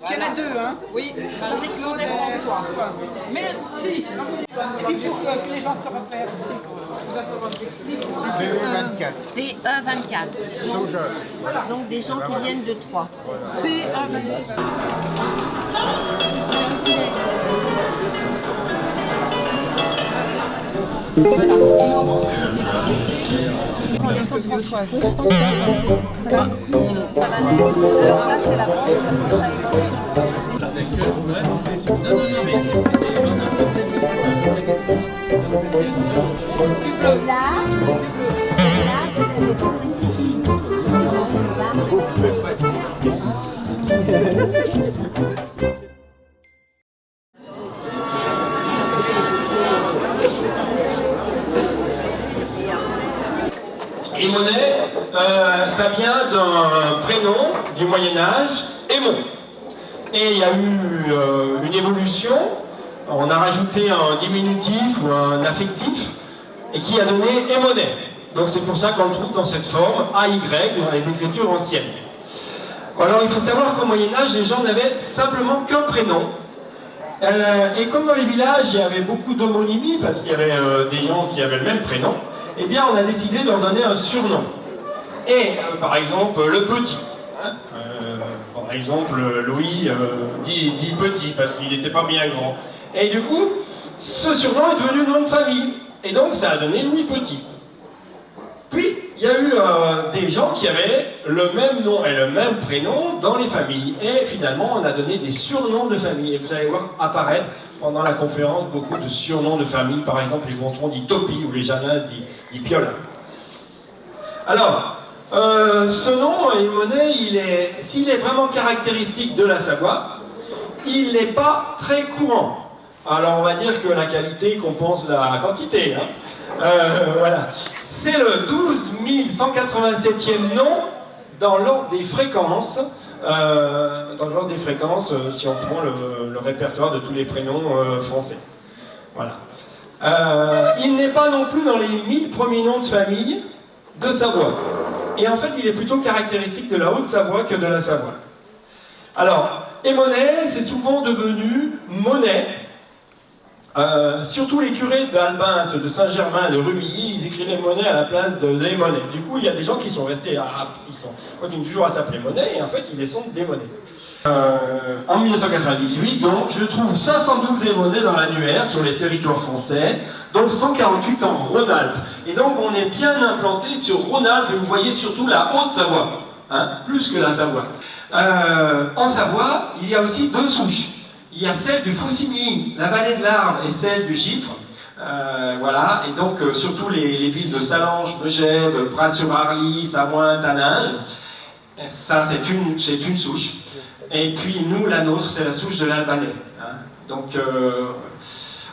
Il y en a deux, hein? Oui, Marie-Claude et François. Merci. Et puis pour que les gens se repèrent aussi. PE24. PE24. Saugeul. Donc des gens qui viennent de Troyes. PE24. Sauce Françoise. Alors là, c'est la branche. Émonet, ça vient d'un prénom du Moyen-Âge, Émon. Et il y a eu une évolution, on a rajouté un diminutif ou un affectif, et qui a donné Émonet. Donc c'est pour ça qu'on le trouve dans cette forme, AY, dans les écritures anciennes. Alors il faut savoir qu'au Moyen-Âge, les gens n'avaient simplement qu'un prénom. Et comme dans les villages, il y avait beaucoup d'homonymies, parce qu'il y avait des gens qui avaient le même prénom, eh bien on a décidé de leur donner un surnom. Et par exemple, le petit. Hein, par exemple, Louis dit petit, parce qu'il n'était pas bien grand. Et du coup, ce surnom est devenu nom de famille. Et donc ça a donné Louis Petit. Puis, il y a eu des gens qui avaient le même nom et le même prénom dans les familles. Et finalement, on a donné des surnoms de famille. Et vous allez voir apparaître pendant la conférence beaucoup de surnoms de famille. Par exemple, les Gontons dit Topi ou les Janins dit Piola. Alors, ce nom, Émonet, s'il est vraiment caractéristique de la Savoie, il n'est pas très courant. Alors, on va dire que la qualité compense la quantité. Hein. Voilà. C'est le 12 187e nom dans l'ordre des fréquences. Dans l'ordre des fréquences, si on prend le répertoire de tous les prénoms français. Voilà. Il n'est pas non plus dans les 1000 premiers noms de famille de Savoie. Et en fait, il est plutôt caractéristique de la Haute-Savoie que de la Savoie. Alors, Émonet, c'est souvent devenu Monet. Surtout les curés d'Albins, de Saint-Germain, de Rumilly, ils écrivaient Monet à la place de Monet. Du coup, il y a des gens qui sont restés continuent toujours à s'appeler Monet, et en fait, ils descendent des Monets. En 1998, donc, je trouve 512 Émonets dans l'annuaire sur les territoires français, donc 148 en Rhône-Alpes. Et donc, on est bien implanté sur Rhône-Alpes, et vous voyez surtout la Haute-Savoie, hein, plus que la Savoie. En Savoie, il y a aussi deux souches. Il y a celle du Faucigny, la vallée de l'Arve, et celle du Gifre. Voilà, et donc surtout les villes de Salange, Megève, Pras-sur-Arly, Samoin, Taninges. Ça, c'est une souche. Et puis nous, la nôtre, c'est la souche de l'Albanais. Hein. Donc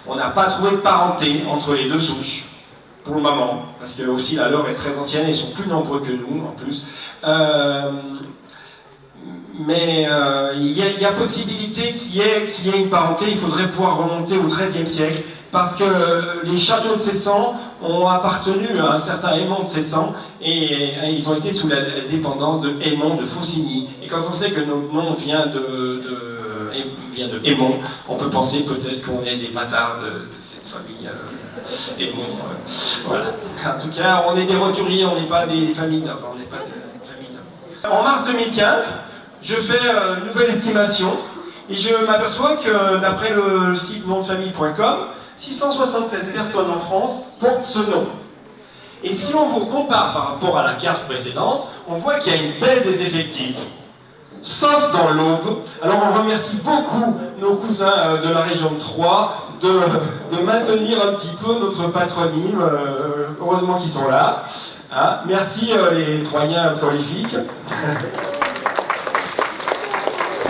on n'a pas trouvé de parenté entre les deux souches, pour le moment, parce que aussi la leur est très ancienne, et ils sont plus nombreux que nous, en plus. Mais il y a possibilité qu'il y ait une parenté. Il faudrait pouvoir remonter au XIIIe siècle, parce que les châteaux de Cessan ont appartenu à un certain Aymon de Cessan, et ils ont été sous la dépendance de Aymon de Faucigny. Et quand on sait que notre nom vient de Aymon, on peut penser peut-être qu'on est des bâtards de cette famille Aymon. Voilà. En tout cas, on est des roturiers, on n'est pas des familles nobles. On n'est pas des familles nobles. En mars 2015, je fais une nouvelle estimation, et je m'aperçois que d'après le site nomdefamille.com, 676 personnes en France portent ce nom. Et si on vous compare par rapport à la carte précédente, on voit qu'il y a une baisse des effectifs. sauf dans l'Aube. Alors on remercie beaucoup nos cousins de la région de Troyes de maintenir un petit peu notre patronyme, heureusement qu'ils sont là. Hein, merci les Troyens prolifiques.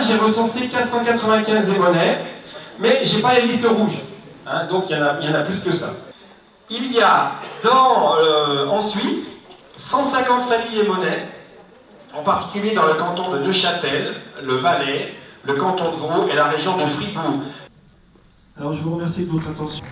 J'ai recensé 495 émonnais, mais j'ai pas les listes rouges, hein, donc il y en a plus que ça. Il y a en Suisse 150 familles émonnais, en particulier dans le canton de Neuchâtel, le Valais, le canton de Vaud et la région de Fribourg. Alors je vous remercie de votre attention.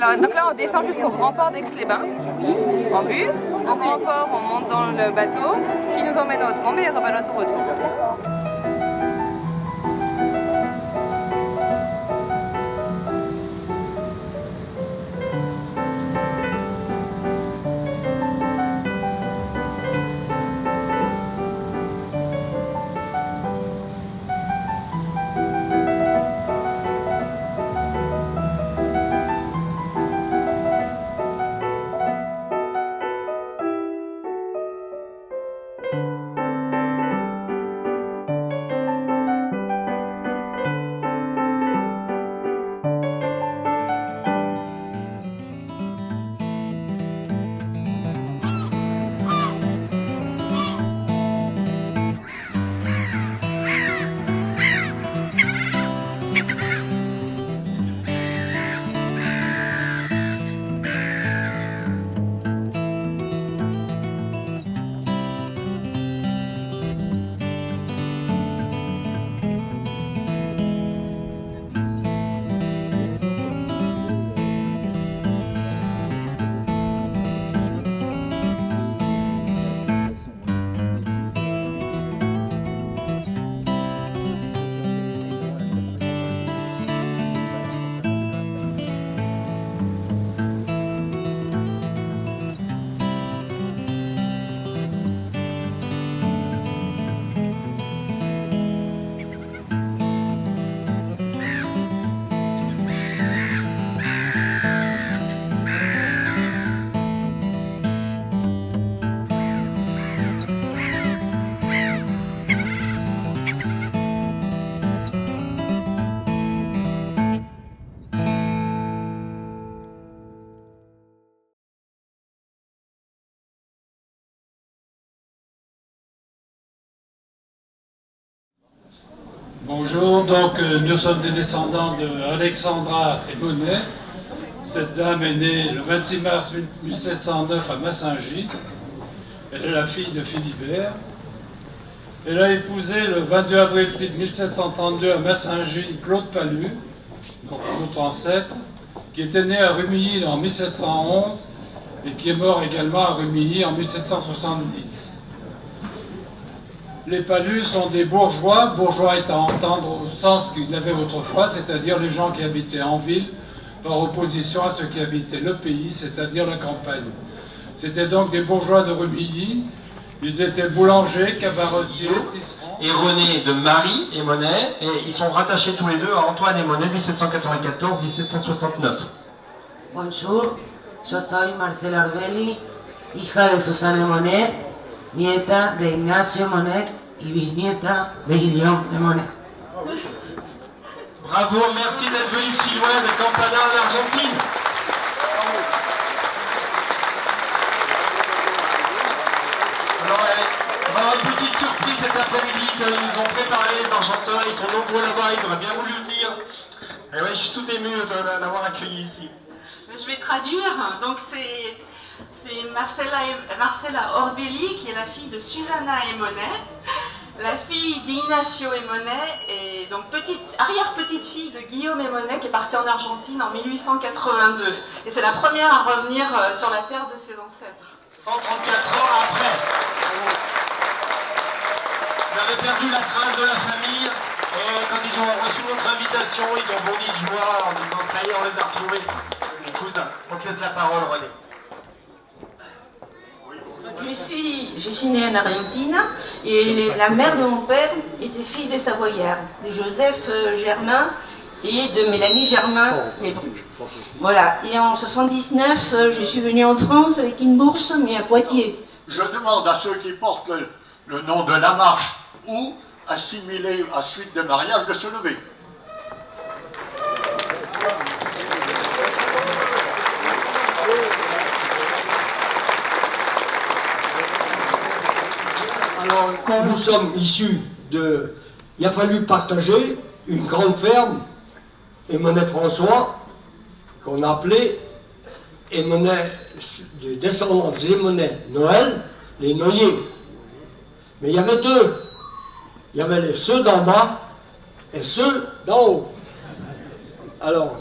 Alors, donc là, on descend jusqu'au grand port d'Aix-les-Bains en bus. Au grand port, on monte dans le bateau qui nous emmène au Haute-Combe et rebelote au retour. Bonjour, donc nous sommes des descendants de Alexandra Émonnet. Cette dame est née le 26 mars 1709 à Massingy. Elle est la fille de Philibert. Elle a épousé le 22 avril 1732 à Massingy Claude Palu, donc notre ancêtre, qui était né à Rumilly en 1711 et qui est mort également à Rumilly en 1770. Les Palus sont des bourgeois, bourgeois étant entendre au sens qu'ils avaient autrefois, c'est-à-dire les gens qui habitaient en ville par opposition à ceux qui habitaient le pays, c'est-à-dire la campagne. C'étaient donc des bourgeois de Rumilly. Ils étaient boulangers, cabaretiers, tisserands. Et René de Marie et Monet, et ils sont rattachés tous les deux à Antoine et Monet, 1794-1769. Bonjour, yo soy Marcela Orbelli, hija de Susana Monet, nieta de Ignacio Monet y bisnieta de Guillaume Monet. Bravo, merci d'être venu si loin de Campana en Argentine. Alors, on va avoir une petite surprise cet après-midi qu'ils nous ont préparé, les Argentins. Ils sont nombreux là-bas, ils auraient bien voulu venir. Et ouais, je suis tout ému d'avoir accueilli ici. Je vais traduire. Donc c'est Marcela Orbelli qui est la fille de Susanna et Monet, la fille d'Ignacio et Monet et donc arrière-petite-fille de Guillaume et Monet qui est partie en Argentine en 1882. Et c'est la première à revenir sur la terre de ses ancêtres. 134 ans après. Ils avaient perdu la trace de la famille et quand ils ont reçu notre invitation, ils ont bondi de joie en disant ça y est, on les a retrouvés. Les cousins. On te laisse la parole, René. Je suis née en Argentine et la mère de mon père était fille des Savoyards, de Joseph Germain et de Mélanie Germain des Brues. Voilà, et en 79, je suis venue en France avec une bourse, mais à Poitiers. Je demande à ceux qui portent le nom de la marche ou assimilés à suite des mariages de se lever. Alors, nous sommes issus de... Il a fallu partager une grande ferme, Émonet François, qu'on a appelé Émonet, des descendants des Émonet Noël, les Noyers. Mais il y avait deux. Il y avait ceux d'en bas et ceux d'en haut. Alors,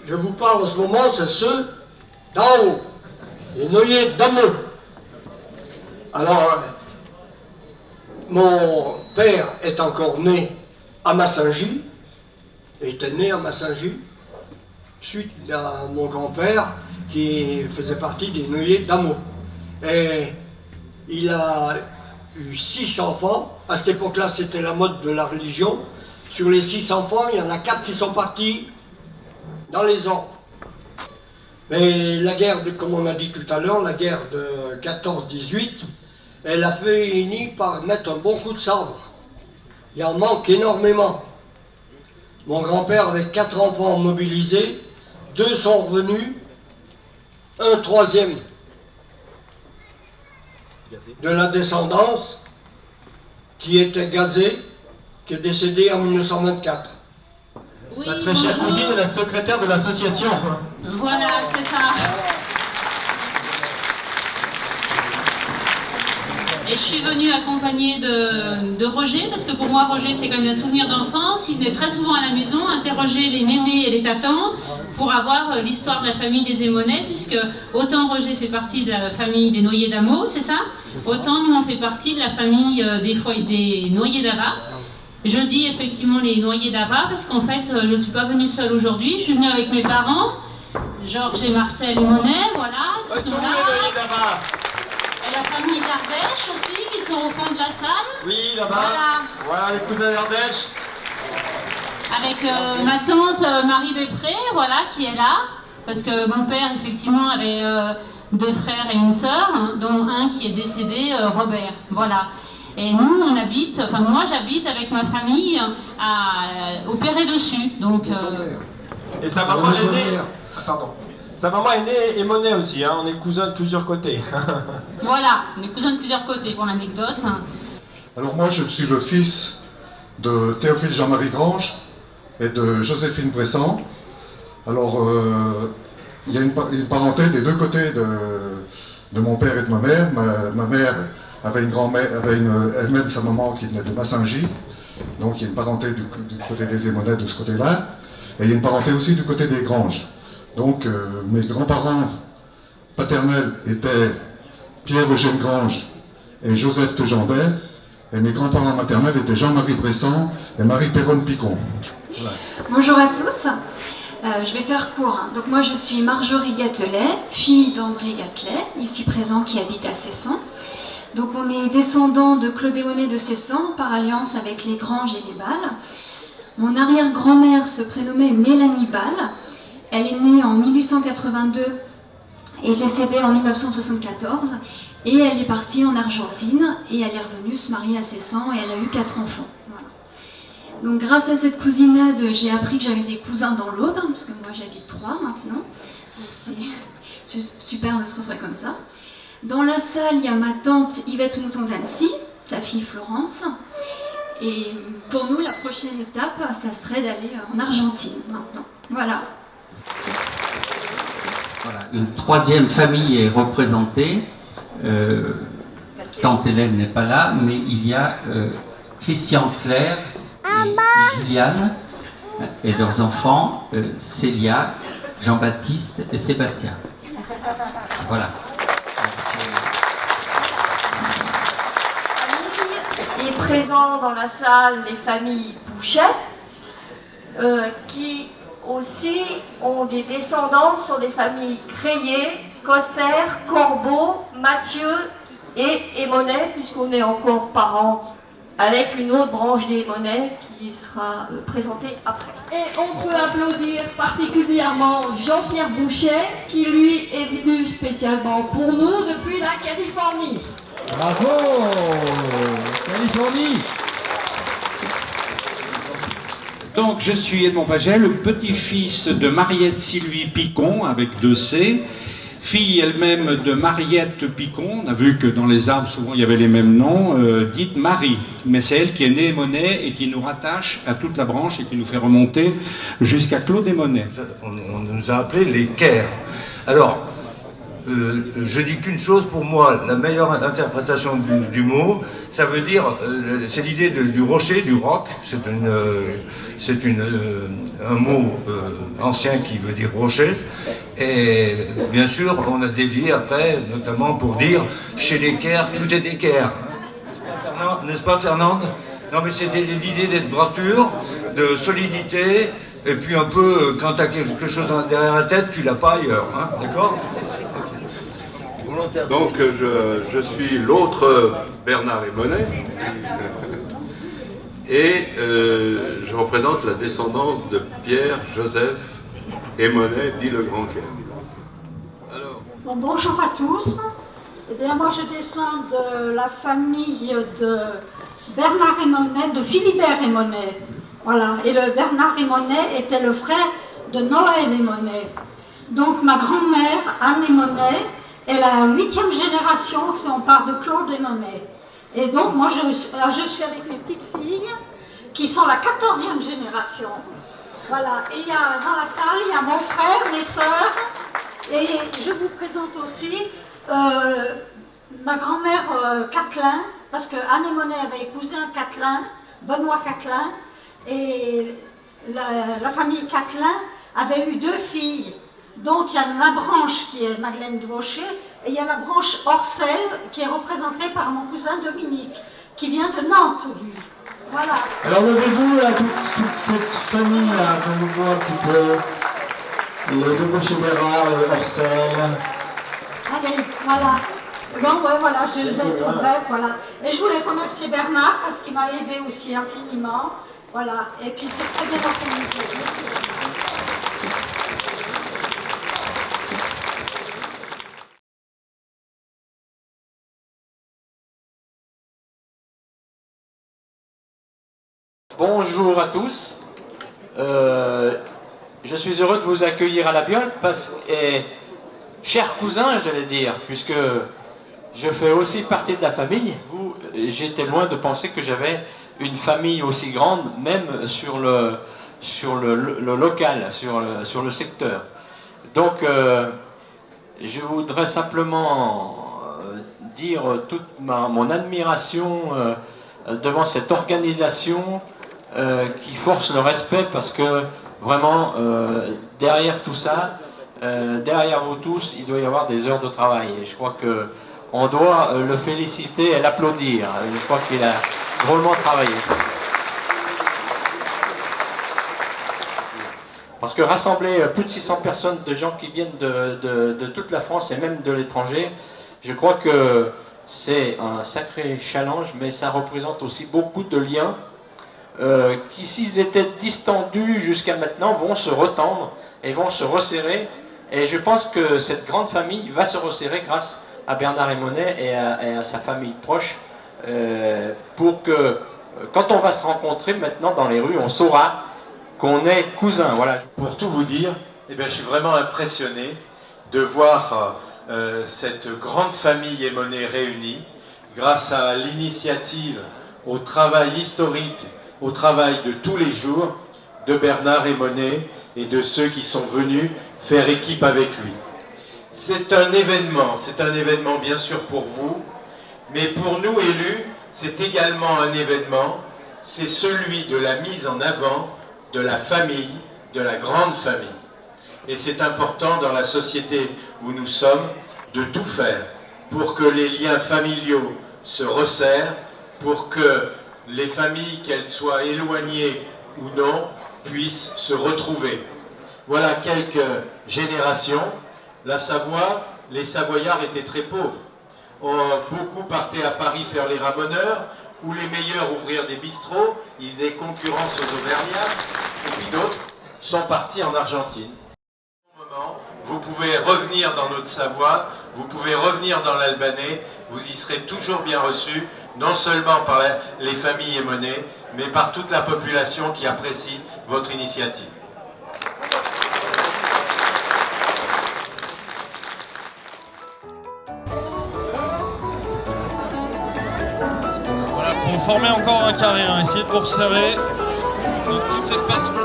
je vous parle en ce moment, c'est ceux d'en haut, les Noyers d'Amont. Alors, mon père est encore né à Massingy, était né à Massingy, suite à mon grand-père qui faisait partie des Noyers d'Amont. Et il a eu 6 enfants. À cette époque-là, c'était la mode de la religion. Sur les 6 enfants, il y en a 4 qui sont partis dans les ordres. Mais la guerre, comme on a dit tout à l'heure, la guerre de 14-18, elle a fini par mettre un bon coup de sabre. Il en manque énormément. Mon grand-père avait 4 enfants mobilisés, 2 sont revenus, un troisième de la descendance qui était gazé, qui est décédé en 1924. Oui, La très chère cousine est la secrétaire de l'association. Voilà, c'est ça. Et je suis venue accompagnée de Roger, parce que pour moi, Roger, c'est quand même un souvenir d'enfance. Il venait très souvent à la maison interroger les mémés et les tatans pour avoir l'histoire de la famille des Émonais, puisque autant Roger fait partie de la famille des Noyers d'Amo, c'est ça? Autant nous, on fait partie de la famille des Noyers d'Ava. Je dis effectivement les Noyers d'Ava, parce qu'en fait, je ne suis pas venue seule aujourd'hui. Je suis venue avec mes parents, Georges et Marcel Monet, voilà. Qui sont là. Et la famille d'Ardèche aussi, qui sont au fond de la salle. Oui, là-bas. Voilà, les cousins d'Ardèche. Avec ma tante Marie Després, voilà, qui est là. Parce que mon père, effectivement, avait 2 frères et une sœur, hein, dont un qui est décédé, Robert. Voilà. Et nous, on habite, enfin moi j'habite avec ma famille au Perret-Dessus. Donc, Et sa maman est née. Ah, pardon. Sa maman est née Émonet aussi, hein. On est cousins de plusieurs côtés. voilà, on est cousins de plusieurs côtés pour l'anecdote. Alors moi je suis le fils de Théophile Jean-Marie Grange et de Joséphine Bressan. Alors il y a une parenté des deux côtés de mon père et de ma mère. Ma mère avait une grand-mère, avait elle-même sa maman qui venait de Massingy. Donc il y a une parenté du côté des Émonais de ce côté-là. Et il y a une parenté aussi du côté des Granges. Donc mes grands-parents paternels étaient Pierre-Eugène Grange et Joseph Tegendet, et mes grands-parents maternels étaient Jean-Marie Bressan et Marie Perronne Picon. Voilà. Bonjour à tous. Je vais faire court. Hein. Donc moi je suis Marjorie Gatelet, fille d'André Gatelet, ici présent, qui habite à Cessan. Donc on est descendants de Claude Aymonnet de Cessan, par alliance avec les Granges et les Balles. Mon arrière-grand-mère se prénommait Mélanie Balle. Elle est née en 1882 et décédée en 1974. Et elle est partie en Argentine et elle est revenue se marier à Cessan et elle a eu 4 enfants. Voilà. Donc grâce à cette cousinade, j'ai appris que j'avais des cousins dans l'Aude, parce que moi j'habite 3 maintenant. C'est super de se retrouver comme ça. Dans la salle, il y a ma tante Yvette Mouton-d'Annecy, sa fille Florence. Et pour nous, la prochaine étape, ça serait d'aller en Argentine maintenant. Voilà. Voilà. Une troisième famille est représentée. Tante Hélène n'est pas là, mais il y a Christian Claire et Juliane et leurs enfants, Célia, Jean-Baptiste et Sébastien. Voilà. Et présent dans la salle les familles Bouchet, qui aussi ont des descendants sur les familles Crayé, Coster, Corbeau, Mathieu et Aymonnet, puisqu'on est encore parents, avec une autre branche des Aymonnet qui sera présentée après. Et on peut applaudir particulièrement Jean-Pierre Bouchet, qui lui est venu spécialement pour nous depuis la Californie. Bravo, Californie. Donc je suis Edmond Paget, le petit-fils de Mariette Sylvie Picon, avec 2 C, fille elle-même de Mariette Picon. On a vu que dans les arbres souvent il y avait les mêmes noms, dite Marie, mais c'est elle qui est née Aymonnet et qui nous rattache à toute la branche et qui nous fait remonter jusqu'à Claude Aymonnet. On nous a appelés les Caire. Alors, je dis qu'une chose, pour moi, la meilleure interprétation du mot, ça veut dire, c'est l'idée du rocher, du roc, c'est un mot ancien qui veut dire rocher, et bien sûr, on a dévié après, notamment pour dire, chez les Caire, tout est d'équerre. N'est-ce pas, Fernande? Non, mais c'était l'idée d'être droiture, de solidité, et puis un peu, quand tu as quelque chose derrière la tête, tu l'as pas ailleurs, hein, d'accord? Donc je suis l'autre Bernard Aymonnet et je représente la descendance de Pierre Joseph Aymonnet, dit le Grand Caire. Bon, bonjour à tous. Eh bien, moi je descends de la famille de Bernard Aymonnet, de Philibert Aymonnet. Voilà. Et le Bernard Aymonnet était le frère de Noël Aymonnet. Donc ma grand-mère, Anne Aymonnet, est la 8e génération, si on parle de Claude Aymonnet. Et donc moi je suis avec mes petites filles qui sont la 14e génération. Voilà, et il y a, dans la salle, il y a mon frère, mes sœurs, et je vous présente aussi ma grand-mère Catelin, parce que Anne Aymonnet avait épousé un Catelin, Benoît Catelin, et la famille Catelin avait eu 2 filles. Donc il y a la branche qui est Madeleine Duvaucher et il y a la branche Orcel qui est représentée par mon cousin Dominique, qui vient de Nantes, lui. Voilà. Alors levez-vous là, toute cette famille-là, qu'on vous voit un petit peu. Les Duvaucher Bérard, les Orcel. Allez, voilà. Bon, ouais, voilà, je vais être bref, voilà. Et je voulais remercier Bernard parce qu'il m'a aidé aussi infiniment. Voilà. Et puis c'est très bien organisé. Bonjour à tous. Je suis heureux de vous accueillir à la Biole, et chers cousins, j'allais dire, puisque je fais aussi partie de la famille. J'étais loin de penser que j'avais une famille aussi grande, même sur le local, sur le secteur. Donc, je voudrais simplement dire toute mon admiration devant cette organisation qui force le respect, parce que vraiment derrière tout ça, derrière vous tous, il doit y avoir des heures de travail, et je crois que on doit le féliciter et l'applaudir. Je crois qu'il a drôlement travaillé. Parce que rassembler plus de 600 personnes, de gens qui viennent de toute la France et même de l'étranger, je crois que c'est un sacré challenge, mais ça représente aussi beaucoup de liens qui, s'ils étaient distendus jusqu'à maintenant, vont se retendre et vont se resserrer. Et je pense que cette grande famille va se resserrer grâce à Bernard Aymonnet et à sa famille proche, pour que, quand on va se rencontrer maintenant dans les rues, on saura qu'on est cousins. Voilà. Pour tout vous dire, eh bien, je suis vraiment impressionné de voir cette grande famille Aymonnet réunie grâce à l'initiative, au travail historique, au travail de tous les jours de Bernard Aymonnet et de ceux qui sont venus faire équipe avec lui. C'est un événement bien sûr pour vous, mais pour nous élus, c'est également un événement, c'est celui de la mise en avant de la famille, de la grande famille. Et c'est important dans la société où nous sommes de tout faire pour que les liens familiaux se resserrent, pour que les familles, qu'elles soient éloignées ou non, puissent se retrouver. Voilà quelques générations. La Savoie, les Savoyards étaient très pauvres. Beaucoup partaient à Paris faire les ramoneurs, ou les meilleurs ouvrir des bistrots, ils faisaient concurrence aux Auvergnats, et puis d'autres sont partis en Argentine. Vous pouvez revenir dans notre Savoie, vous pouvez revenir dans l'Albanais, vous y serez toujours bien reçus, non seulement par les familles Aymonnet, mais par toute la population qui apprécie votre initiative. Voilà, pour former encore un carré, hein, essayez de vous resserrer dans toute cette partie.